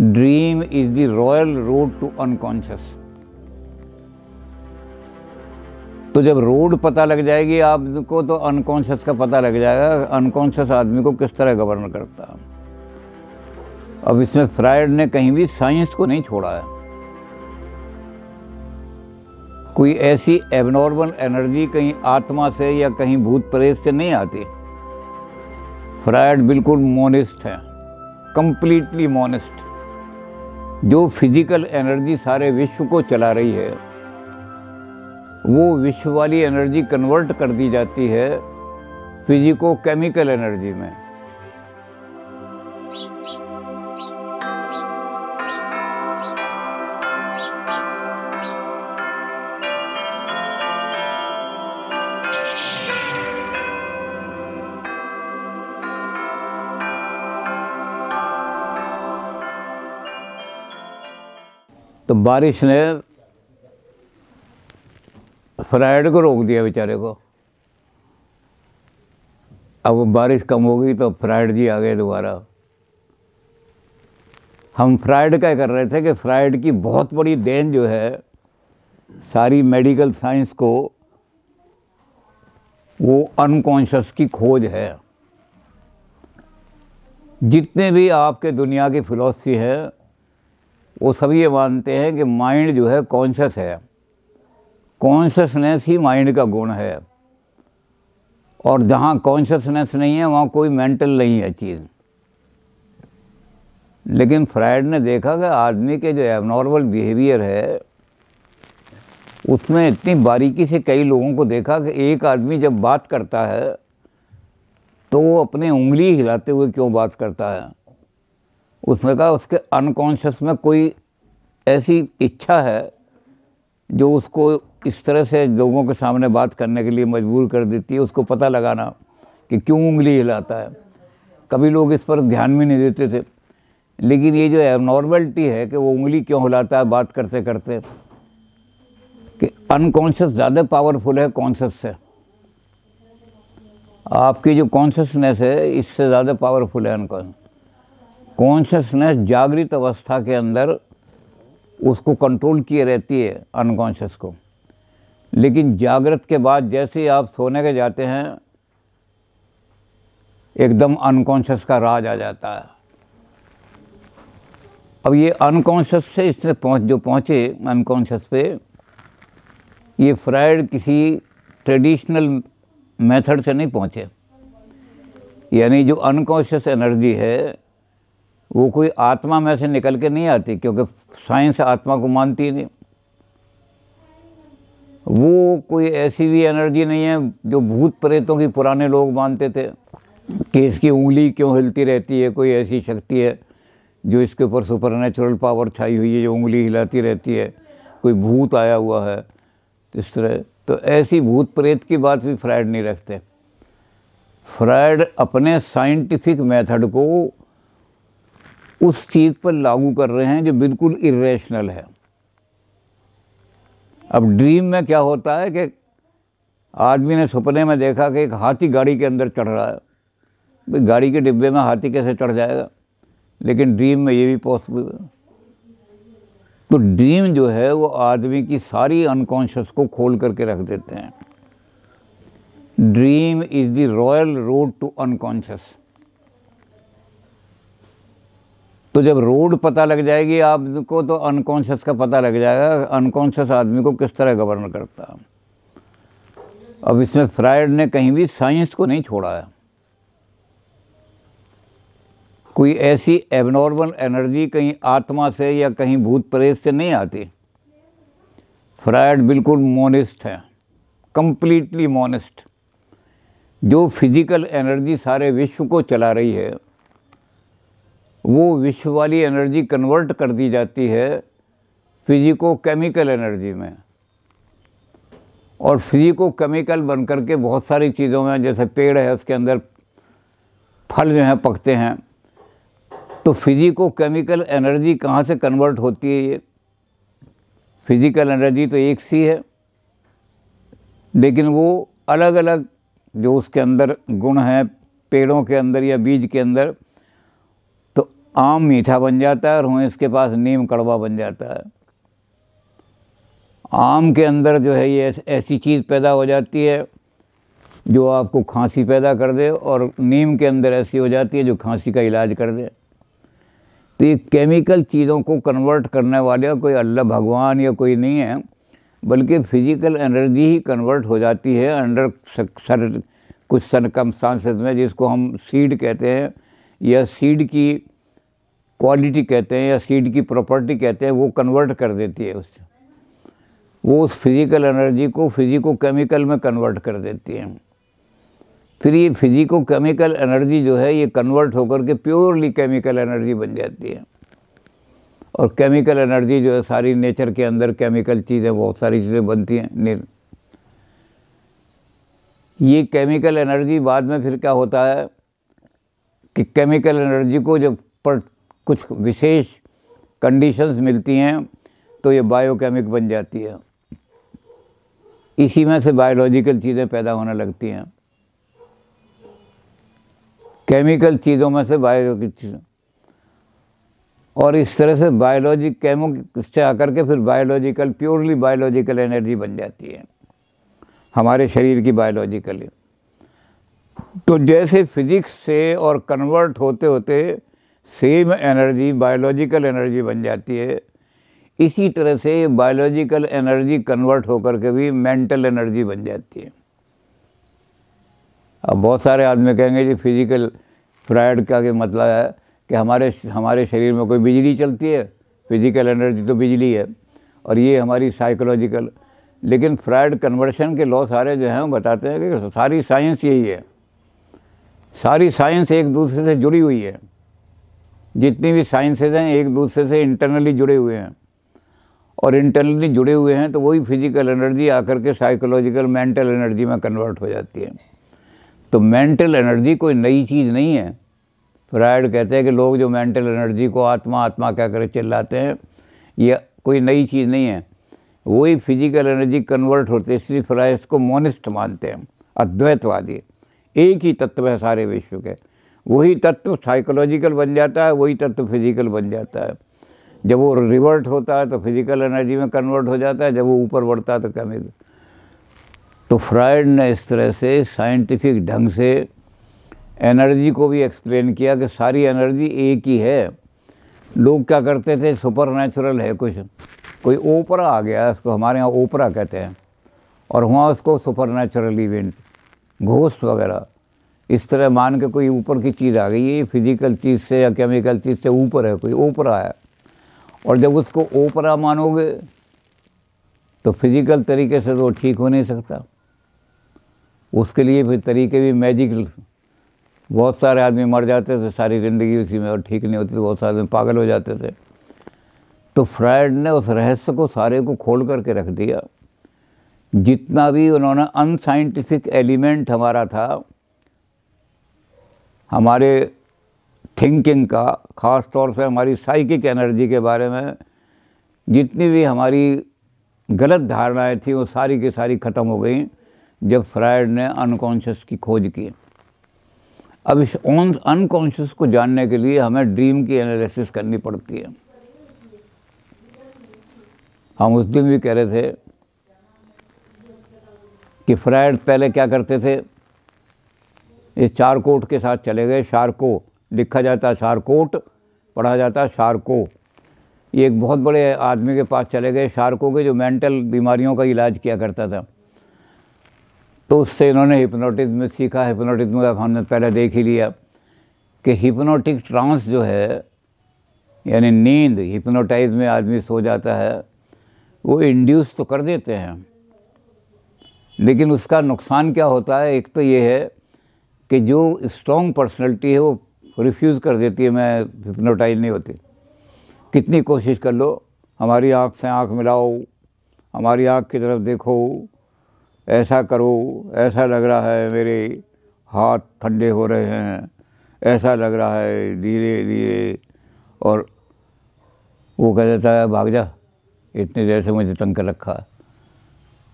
Dream is the royal road to unconscious. तो जब road पता लग जाएगी आपको तो अनकॉन्शियस का पता लग जाएगा, अनकॉन्शियस आदमी को किस तरह गवर्न करता है। अब इसमें फ्रायड ने कहीं भी साइंस को नहीं छोड़ा है। कोई ऐसी एबनॉर्मल एनर्जी कहीं आत्मा से या कहीं भूत प्रेत से नहीं आती। फ्रायड बिल्कुल मोनिस्ट है, कंप्लीटली मोनिस्ट। जो फिजिकल एनर्जी सारे विश्व को चला रही है वो विश्व वाली एनर्जी कन्वर्ट कर दी जाती है फिजिको केमिकल एनर्जी में। तो बारिश ने फ्रायड को रोक दिया बेचारे को। अब वो बारिश कम हो गई तो फ्रायड जी आ गए दोबारा। हम फ्रायड का कर रहे थे कि फ्रायड की बहुत बड़ी देन जो है सारी मेडिकल साइंस को, वो अनकॉन्शियस की खोज है। जितने भी आपके दुनिया की फिलॉसफी है वो सभी ये मानते हैं कि माइंड जो है कॉन्शियस है, कॉन्शियसनेस ही माइंड का गुण है। और जहाँ कॉन्शियसनेस नहीं है वहाँ कोई मेंटल नहीं है चीज़। लेकिन फ्रायड ने देखा कि आदमी के जो एबनॉर्मल बिहेवियर है उसमें इतनी बारीकी से कई लोगों को देखा कि एक आदमी जब बात करता है तो वो अपनी उंगली हिलाते हुए क्यों बात करता है। उसने कहा उसके अनकॉन्शियस में कोई ऐसी इच्छा है जो उसको इस तरह से लोगों के सामने बात करने के लिए मजबूर कर देती है। उसको पता लगाना कि क्यों उंगली हिलाता है। कभी लोग इस पर ध्यान भी नहीं देते थे, लेकिन ये जो एबनॉर्मलिटी है कि वो उंगली क्यों हिलाता है बात करते करते, कि अनकॉन्शियस ज़्यादा पावरफुल है कॉन्शियस से। आपकी जो कॉन्शियसनेस है इससे ज़्यादा पावरफुल है अनकॉन्शियस। कॉन्शियसनेस जागृत अवस्था के अंदर उसको कंट्रोल किए रहती है अनकॉन्शियस को, लेकिन जागृत के बाद जैसे ही आप सोने के जाते हैं एकदम अनकॉन्शियस का राज आ जाता है। अब ये अनकॉन्शियस से इससे पहुँचे अनकॉन्शियस पे, ये फ्रायड किसी ट्रेडिशनल मेथड से नहीं पहुँचे। यानी जो अनकॉन्शियस एनर्जी है वो कोई आत्मा में से निकल के नहीं आती, क्योंकि साइंस आत्मा को मानती ही नहीं। वो कोई ऐसी भी एनर्जी नहीं है जो भूत प्रेतों की पुराने लोग मानते थे कि इसकी उंगली क्यों हिलती रहती है, कोई ऐसी शक्ति है जो इसके ऊपर सुपरनेचुरल पावर छाई हुई है जो उंगली हिलाती रहती है, कोई भूत आया हुआ है इस तरह। तो ऐसी भूत प्रेत की बात भी फ्रायड नहीं रखते। फ्रायड अपने साइंटिफिक मेथड को उस चीज़ पर लागू कर रहे हैं जो बिल्कुल इरेशनल है। अब ड्रीम में क्या होता है कि आदमी ने सपने में देखा कि एक हाथी गाड़ी के अंदर चढ़ रहा है। भाई गाड़ी के डिब्बे में हाथी कैसे चढ़ जाएगा, लेकिन ड्रीम में ये भी पॉसिबल है। तो ड्रीम जो है वो आदमी की सारी अनकॉन्शियस को खोल करके रख देते हैं। Dream is the royal road to unconscious. तो जब रोड पता लग जाएगी आपको तो अनकॉन्शियस का पता लग जाएगा, अनकॉन्शियस आदमी को किस तरह गवर्न करता है। अब इसमें फ्रायड ने कहीं भी साइंस को नहीं छोड़ा है। कोई ऐसी एबनॉर्मल एनर्जी कहीं आत्मा से या कहीं भूत प्रेत से नहीं आती। फ्रायड बिल्कुल मोनिस्ट है, कंप्लीटली मोनिस्ट। जो फिजिकल एनर्जी सारे विश्व को चला रही है वो विश्व वाली एनर्जी कन्वर्ट कर दी जाती है फिजिको केमिकल एनर्जी में। और फिजिको केमिकल बन करके बहुत सारी चीज़ों में, जैसे पेड़ है उसके अंदर फल जो हैं पकते हैं, तो फिजिको केमिकल एनर्जी कहाँ से कन्वर्ट होती है। ये फिजिकल एनर्जी तो एक सी है, लेकिन वो अलग अलग जो उसके अंदर गुण हैं पेड़ों के अंदर या बीज के अंदर, तो आम मीठा बन जाता है और वहीं इसके पास नीम कड़वा बन जाता है। आम के अंदर जो है ये ऐसी चीज़ पैदा हो जाती है जो आपको खांसी पैदा कर दे, और नीम के अंदर ऐसी हो जाती है जो खांसी का इलाज कर दे। तो ये केमिकल चीज़ों को कन्वर्ट करने वाले कोई अल्लाह भगवान या कोई नहीं है, बल्कि फिजिकल एनर्जी ही कन्वर्ट हो जाती है अंडर कुछ सर्कमस्टांसेस में, जिसको हम सीड कहते हैं या सीड की क्वालिटी कहते हैं या सीड की प्रॉपर्टी कहते हैं, वो कन्वर्ट कर देती है उससे, वो उस फिजिकल एनर्जी को फिजिको केमिकल में कन्वर्ट कर देती है। फिर ये फिजिको केमिकल एनर्जी जो है ये कन्वर्ट होकर के प्योरली केमिकल एनर्जी बन जाती है। और केमिकल एनर्जी जो है सारी नेचर के अंदर केमिकल चीज़ें, बहुत सारी चीज़ें बनती हैं। ये केमिकल एनर्जी बाद में फिर क्या होता है कि केमिकल एनर्जी को जब पर कुछ विशेष कंडीशंस मिलती हैं तो ये बायोकेमिक बन जाती है। इसी में से बायोलॉजिकल चीज़ें पैदा होने लगती हैं, केमिकल चीज़ों में से बायोलॉजिकल चीज़ें, और इस तरह से बायोलॉजिक केमो से आकर के फिर बायोलॉजिकल प्योरली बायोलॉजिकल एनर्जी बन जाती है हमारे शरीर की बायोलॉजिकली। तो जैसे फिजिक्स से और कन्वर्ट होते होते सेम एनर्जी बायोलॉजिकल एनर्जी बन जाती है, इसी तरह से बायोलॉजिकल एनर्जी कन्वर्ट होकर के भी मेंटल एनर्जी बन जाती है। अब बहुत सारे आदमी कहेंगे जी फिजिकल फ्राइड का क्या मतलब है कि हमारे शरीर में कोई बिजली चलती है, फिजिकल एनर्जी तो बिजली है और ये हमारी साइकोलॉजिकल। लेकिन फ्राइड कन्वर्शन के लॉ सारे जो हैं वो बताते हैं कि सारी साइंस यही है, सारी साइंस एक दूसरे से जुड़ी हुई है। जितनी भी साइंसेज हैं एक दूसरे से इंटरनली जुड़े हुए हैं, और इंटरनली जुड़े हुए हैं तो वही फिजिकल एनर्जी आकर के साइकोलॉजिकल मेंटल एनर्जी में कन्वर्ट हो जाती है। तो मेंटल एनर्जी कोई नई चीज़ नहीं है। फ्रायड कहते हैं कि लोग जो मेंटल एनर्जी को आत्मा आत्मा क्या कर चिल्लाते हैं, ये कोई नई चीज़ नहीं है, वही फिजिकल एनर्जी कन्वर्ट होते हैं। इसलिए फ्रायड इसको मोनिस्ट मानते हैं, अद्वैतवादी। एक ही तत्व है सारे विश्व के, वही तत्व साइकोलॉजिकल बन जाता है, वही तत्व फिजिकल बन जाता है। जब वो रिवर्ट होता है तो फिजिकल एनर्जी में कन्वर्ट हो जाता है, जब वो ऊपर बढ़ता है तो केमिकल। तो फ्रायड ने इस तरह से साइंटिफिक ढंग से एनर्जी को भी एक्सप्लेन किया कि सारी एनर्जी एक ही है। लोग क्या करते थे, सुपर नेचुरल है कुछ, कोई ओपरा आ गया, उसको हमारे यहाँ ओपरा कहते हैं, और वहाँ उसको सुपर नेचुरल इवेंट, घोस्ट वगैरह इस तरह मान के कोई ऊपर की चीज़ आ गई, ये फिजिकल चीज़ से या केमिकल चीज़ से ऊपर है, कोई ओपरा है। और जब उसको ओपरा मानोगे तो फिजिकल तरीके से तो ठीक हो नहीं सकता, उसके लिए फिर तरीके भी मैजिकल। बहुत सारे आदमी मर जाते थे सारी ज़िंदगी उसी में और ठीक नहीं होती, बहुत सारे आदमी पागल हो जाते थे। तो फ्रायड ने उस रहस्य को सारे को खोल करके रख दिया। जितना भी उन्होंने अनसाइंटिफिक एलिमेंट हमारा था, हमारे थिंकिंग का, ख़ास तौर से हमारी साइकिक एनर्जी के बारे में जितनी भी हमारी गलत धारणाएं थी, वो सारी की सारी ख़त्म हो गई जब फ्रायड ने अनकॉन्शियस की खोज की। अब इस अनकॉन्शियस को जानने के लिए हमें ड्रीम की एनालिसिस करनी पड़ती है। हम उस दिन भी कह रहे थे कि फ्रायड पहले क्या करते थे, इस चारकोट के साथ चले गए। शार्को लिखा जाता है शारकोट, पढ़ा जाता है शार्को। ये एक बहुत बड़े आदमी के पास चले गए, शार्को के, जो मेंटल बीमारियों का इलाज किया करता था। तो उससे इन्होंने हिप्नोटिज्म सीखा। हिप्नोटिज्म का हमने पहले देख ही लिया कि हिप्नोटिक ट्रांस जो है, यानी नींद, हिप्नोटाइज में आदमी सो जाता है, वो इंड्यूस तो कर देते हैं, लेकिन उसका नुकसान क्या होता है। एक तो ये है कि जो स्ट्रॉन्ग पर्सनैलिटी है वो रिफ्यूज़ कर देती है, मैं हिप्नोटाइज नहीं होती। कितनी कोशिश कर लो, हमारी आँख से आँख मिलाओ, हमारी आँख की तरफ देखो, ऐसा करो, ऐसा लग रहा है मेरे हाथ ठंडे हो रहे हैं, ऐसा लग रहा है धीरे धीरे, और वो कह देता है भाग जा, इतनी देर से मुझे तंग कर रखा है।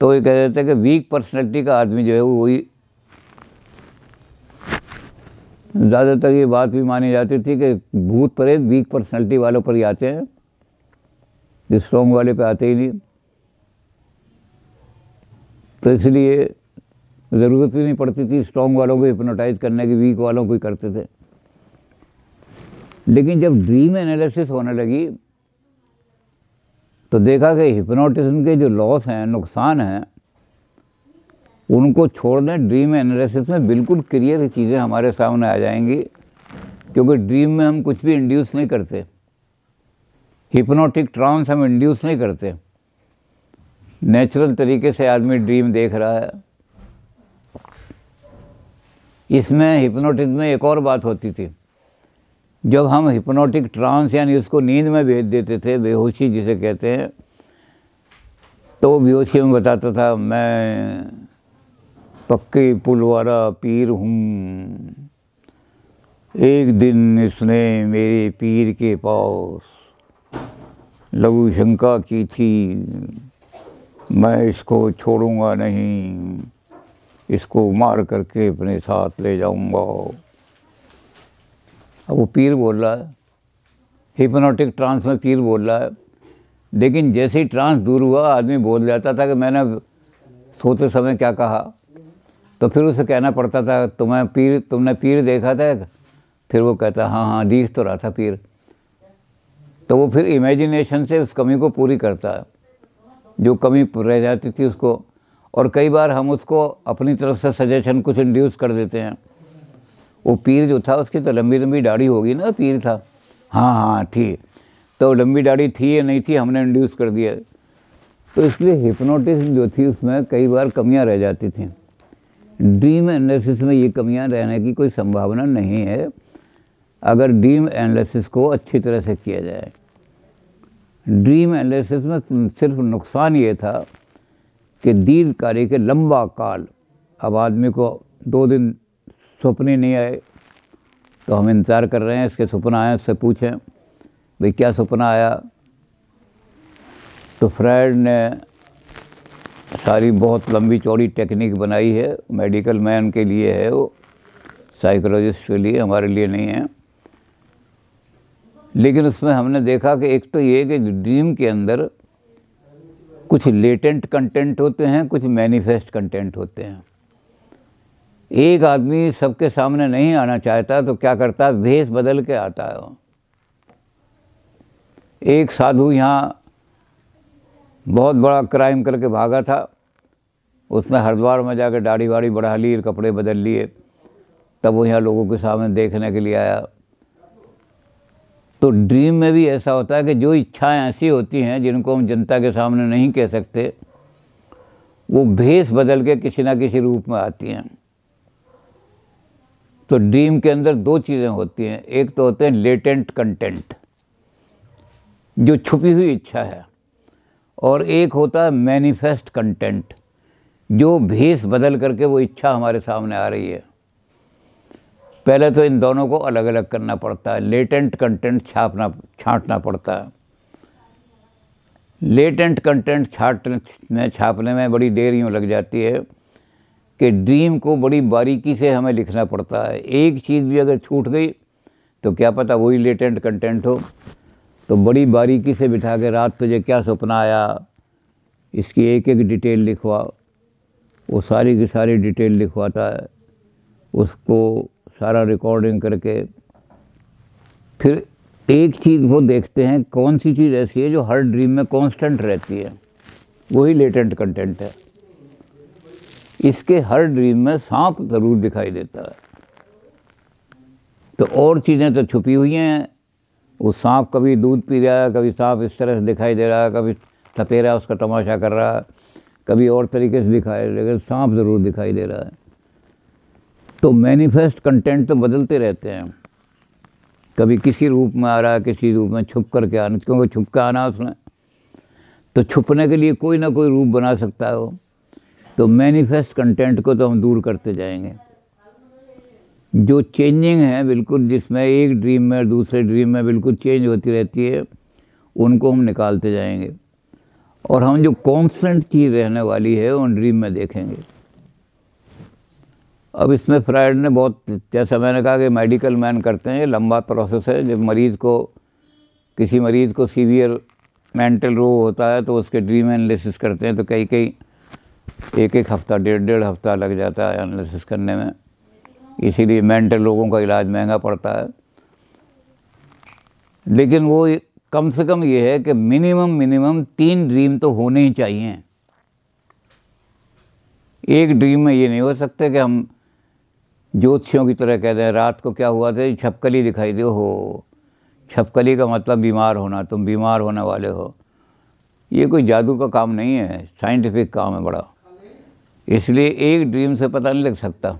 तो ये कह देता है कि वीक पर्सनैलिटी का आदमी जो है वो वही ज़्यादातर ये बात भी मानी जाती थी कि भूत प्रेत वीक पर्सनैलिटी वालों पर ही आते हैं, जो स्ट्रॉन्ग वाले पे आते ही नहीं। तो इसलिए ज़रूरत ही नहीं पड़ती थी स्ट्रॉन्ग वालों को हिप्नोटाइज करने की, वीक वालों को ही करते थे। लेकिन जब ड्रीम एनालिसिस होने लगी तो देखा कि हिप्नोटिज्म के जो लॉस हैं, नुकसान हैं, उनको छोड़ने ड्रीम एनालिसिस में बिल्कुल क्लियर चीज़ें हमारे सामने आ जाएंगी। क्योंकि ड्रीम में हम कुछ भी इंड्यूस नहीं करते, हिप्नोटिक ट्रांस हम इंड्यूस नहीं करते, नेचुरल तरीके से आदमी ड्रीम देख रहा है। इसमें हिप्नोटिज्म में एक और बात होती थी, जब हम हिप्नोटिक ट्रांस यानी उसको नींद में भेज देते थे, बेहोशी जिसे कहते हैं, तो बेहोशी में बताता था मैं पक्के पुल वाला पीर हूँ, एक दिन इसने मेरे पीर के पास लघु शंका की थी, मैं इसको छोड़ूंगा नहीं, इसको मार करके अपने साथ ले जाऊंगा। अब वो पीर बोल रहा है, हिप्नोटिक ट्रांस में पीर बोल रहा है। लेकिन जैसे ही ट्रांस दूर हुआ, आदमी बोल जाता था कि मैंने सोते समय क्या कहा, तो फिर उसे कहना पड़ता था तुमने पीर देखा था? फिर वो कहता हाँ हाँ दिख तो रहा था पीर। तो वो फिर इमेजिनेशन से उस कमी को पूरी करता है, जो कमी रह जाती थी उसको। और कई बार हम उसको अपनी तरफ से सजेशन कुछ इंड्यूस कर देते हैं। वो पीर जो था उसकी तो लंबी लंबी दाढ़ी होगी ना, पीर था, हाँ हाँ थी, तो लंबी दाढ़ी थी या नहीं थी हमने इंड्यूस कर दिया। तो इसलिए हिप्नोटिज्म जो थी उसमें कई बार कमियां रह जाती थी। ड्रीम एनालिसिस में ये कमियां रहने की कोई संभावना नहीं है, अगर ड्रीम एनालिसिस को अच्छी तरह से किया जाए। ड्रीम एनालिसिस में सिर्फ नुकसान ये था कि दीर्घकालिक के लंबा काल, अब आदमी को 2 दिन सपने नहीं आए तो हम इंतज़ार कर रहे हैं इसके सपना आए, उससे पूछें भाई क्या सपना आया। तो फ्रायड ने सारी बहुत लंबी चौड़ी टेक्निक बनाई है, मेडिकल मैन के लिए है वो, साइकोलॉजिस्ट के लिए, हमारे लिए नहीं है। लेकिन उसमें हमने देखा कि एक तो ये कि ड्रीम के अंदर कुछ लेटेंट कंटेंट होते हैं, कुछ मैनिफेस्ट कंटेंट होते हैं। एक आदमी सबके सामने नहीं आना चाहता तो क्या करता है, भेष बदल के आता है वो। एक साधु यहाँ बहुत बड़ा क्राइम करके भागा था, उसने हरिद्वार में जाकर दाढ़ी वाड़ी बढ़ा ली, कपड़े बदल लिए, तब वो यहाँ लोगों के सामने देखने के लिए आया। तो ड्रीम में भी ऐसा होता है कि जो इच्छाएं ऐसी होती हैं जिनको हम जनता के सामने नहीं कह सकते, वो भेष बदल के किसी ना किसी रूप में आती हैं। तो ड्रीम के अंदर 2 चीज़ें होती हैं, एक तो होते हैं लेटेंट कंटेंट, जो छुपी हुई इच्छा है, और एक होता है मैनिफेस्ट कंटेंट, जो भेष बदल करके वो इच्छा हमारे सामने आ रही है। पहले तो इन दोनों को अलग अलग करना पड़ता है, लेटेंट कंटेंट छांटना पड़ता है। लेटेंट कंटेंट छापने में बड़ी देर यूँ लग जाती है कि ड्रीम को बड़ी बारीकी से हमें लिखना पड़ता है। एक चीज़ भी अगर छूट गई तो क्या पता वही लेटेंट कंटेंट हो। तो बड़ी बारीकी से बिठा के रात तुझे क्या सपना आया, इसकी एक एक डिटेल लिखवा, वो सारी की सारी डिटेल लिखवाता है, उसको सारा रिकॉर्डिंग करके फिर एक चीज़ वो देखते हैं कौन सी चीज़ ऐसी है जो हर ड्रीम में कांस्टेंट रहती है, वही लेटेंट कंटेंट है। इसके हर ड्रीम में सांप ज़रूर दिखाई देता है, तो और चीज़ें तो छुपी हुई हैं। वो सांप कभी दूध पी रहा है, कभी सांप इस तरह से दिखाई दे रहा है, कभी थपेरा उसका तमाशा कर रहा है, कभी और तरीके से दिखाई दे रहा है, सांप ज़रूर दिखाई दे रहा है। तो मैनिफेस्ट कंटेंट तो बदलते रहते हैं, कभी किसी रूप में आ रहा है, किसी रूप में छुप करके आना, क्योंकि छुप के आना उसमें, तो छुपने के लिए कोई ना कोई रूप बना सकता है वो। तो मैनिफेस्ट कंटेंट को तो हम दूर करते जाएंगे। जो चेंजिंग है बिल्कुल, जिसमें एक ड्रीम में दूसरे ड्रीम में बिल्कुल चेंज होती रहती है, उनको हम निकालते जाएंगे, और हम जो कांस्टेंट चीज़ रहने वाली है उन ड्रीम में देखेंगे। अब इसमें फ्रायड ने बहुत, जैसा मैंने कहा कि मेडिकल मैन करते हैं, ये लंबा प्रोसेस है। जब किसी मरीज़ को सीवियर मेंटल रोग होता है तो उसके ड्रीम एनालिसिस करते हैं, तो कई एक हफ्ता, डेढ़ हफ्ता लग जाता है एनालिसिस करने में। इसीलिए मेंटल रोगों का इलाज महंगा पड़ता है। लेकिन वो कम से कम ये है कि मिनिमम 3 ड्रीम तो होने ही चाहिए। एक ड्रीम में ये नहीं हो सकते कि हम ज्योतिषियों की तरह कहते हैं रात को क्या हुआ था, छपकली दिखाई दी हो, छपकली का मतलब बीमार होना, तुम बीमार होने वाले हो। ये कोई जादू का काम नहीं है, साइंटिफिक काम है बड़ा। इसलिए एक ड्रीम से पता नहीं लग सकता,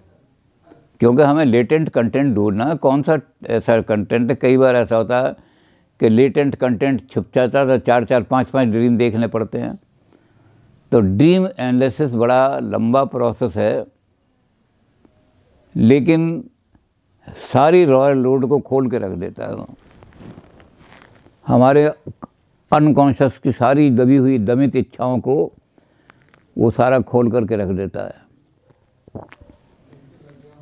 क्योंकि हमें लेटेंट कंटेंट ढूंढना है। कौन सा ऐसा कंटेंट है, कई बार ऐसा होता है कि लेटेंट कंटेंट छुप जाता है, तो 4-4, 5-5 ड्रीम देखने पड़ते हैं। तो ड्रीम एनालिसिस बड़ा लंबा प्रोसेस है, लेकिन सारी रॉयल रोड को खोल के रख देता है। हमारे अनकॉन्शियस की सारी दबी हुई दमित इच्छाओं को वो सारा खोल करके रख देता है।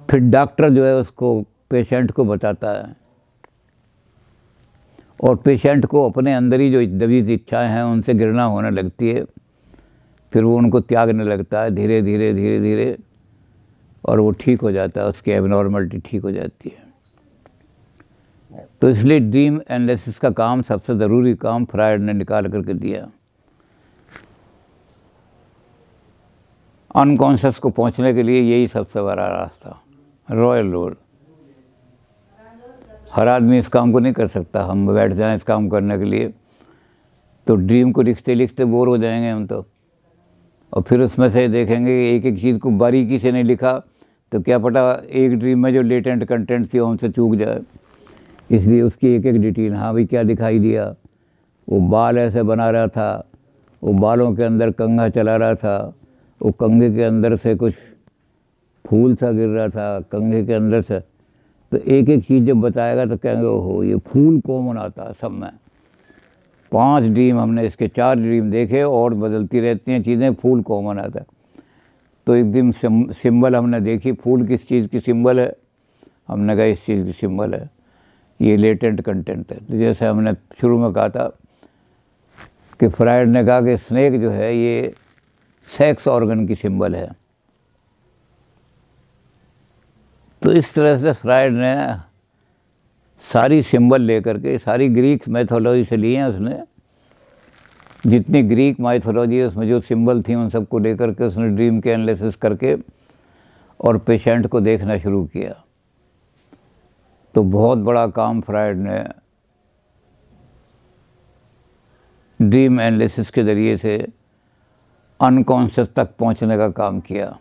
फिर डॉक्टर जो है उसको पेशेंट को बताता है, और पेशेंट को अपने अंदर ही जो दबी हुई इच्छाएं हैं उनसे घृणा होने लगती है। फिर वो उनको त्यागने लगता है धीरे धीरे, और वो ठीक हो जाता है, उसकी एबनॉर्मलिटी ठीक हो जाती है। तो इसलिए ड्रीम एनालिसिस का काम, सबसे ज़रूरी काम फ्रायड ने निकाल करके दिया। अनकॉन्शियस को पहुंचने के लिए यही सबसे बड़ा रास्ता, रॉयल रोड। हर आदमी इस काम को नहीं कर सकता। हम बैठ जाएं इस काम करने के लिए तो ड्रीम को लिखते लिखते बोर हो जाएंगे हम तो, और फिर उसमें से देखेंगे कि एक चीज़ को बारीकी से नहीं लिखा तो क्या पता एक ड्रीम में जो लेटेंट कंटेंट थी वो हमसे चूक जाए। इसलिए उसकी एक डिटेल, हाँ भाई क्या दिखाई दिया, वो बाल ऐसे बना रहा था, वो बालों के अंदर कंघा चला रहा था, वो कंघे के अंदर से कुछ फूल सा गिर रहा था कंघे के अंदर से। तो एक चीज़ जब बताएगा तो कहेंगे ओहो ये फूल कॉमन आता है सब में। 5 ड्रीम हमने, इसके 4 ड्रीम देखे, और बदलती रहती हैं चीज़ें, फूल कॉमन आता है। तो एक दिन सिंबल हमने देखी, फूल किस चीज़ की सिंबल है, हमने कहा इस चीज़ की सिंबल है, ये लेटेंट कंटेंट है। तो जैसे हमने शुरू में कहा था कि फ्रायड ने कहा कि स्नेक जो है ये सेक्स ऑर्गन की सिंबल है। तो इस तरह से फ्रायड ने सारी सिंबल लेकर के, सारी ग्रीक मैथोलॉजी से ली हैं उसने, जितनी ग्रीक माइथोलॉजी है उसमें जो सिंबल थी उन सबको लेकर के उसने ड्रीम के एनालिसिस करके और पेशेंट को देखना शुरू किया। तो बहुत बड़ा काम फ्रायड ने ड्रीम एनालिसिस के ज़रिए से अनकॉन्शियस तक पहुंचने का काम किया।